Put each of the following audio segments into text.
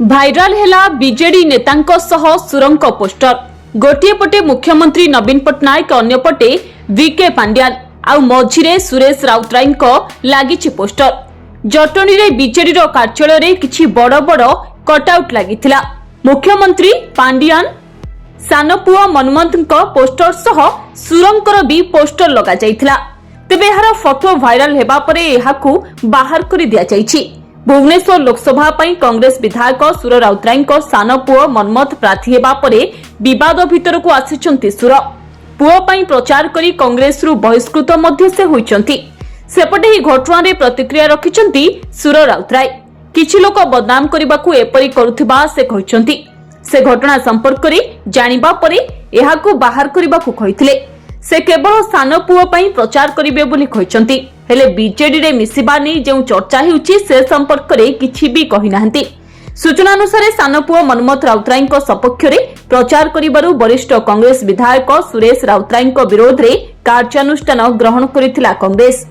Viral हेला BJD नेतांको सह सुरंग poster. गोटे पटे मुख्यमंत्री नवीन पट्टनायक अन्य पटे वीके पांड्यान आउ मझिरे सुरेश राउतराय लागिछि पोस्टर। जटनी रे बीजेडी रो कार्यालय रे किछि बड़ बड़ कटआउट लागिथिला। मुख्यमंत्री पांड्यान सानपुआ मनमंत पोस्टर सह सुरंकर भी पोस्टर लगा जाइथिला। तेबे एहार फोटो भाइराल हेबा परे एहाकू बाहर करि दिया जाइछि। भुवनेश्वर लोकसभा पई कांग्रेस विधायक सुर राउतराय सान पुओ मनमथ प्रार्थी हेबा परे विवाद भितर को आसिछंती सुर। पुओ पई प्रचार करी कांग्रेस रु बहिष्कृत मध्य से होइछंती। सेपटे ही घटना रे प्रतिक्रिया रखिछंती सुर राउतराय। किछि लोक बदनाम करिबाकू एपरि करुथिबा से कहिछंती। से घटना संपर्क रे जानिबा परे एहाकू बाहर करिबाकू कहिथिले। से केवल सान पुओ पई प्रचार करिवे बोली कहिछंती। हेले बीजेडी रे मिसिबा नै जेउ चर्चा हेउची से संपर्क रे किछि भी कहि नाहंती। सूचना अनुसार सानपुओ मनमथ राउतराय सपक्ष रे प्रचार करिबारु वरिष्ठ कांग्रेस विधायक सुरेश राउतराय विरोध रे कार्यानुष्ठान ग्रहण करिथिला कांग्रेस।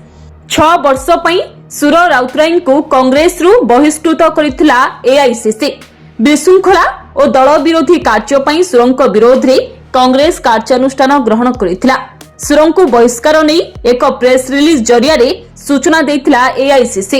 6 वर्ष पई सुर राउतराय को कांग्रेस रु बहिष्कृत करिथिला एआईसीसी। विशृंखला और दल विरोधी कार्य पई सुरंग विरोध रे कांग्रेस कार्यानुष्ठान ग्रहण करिथिला। सुरंग को बहिष्कार नहीं एक प्रेस रिलीज जरिया सूचना देथिला एआईसीसी।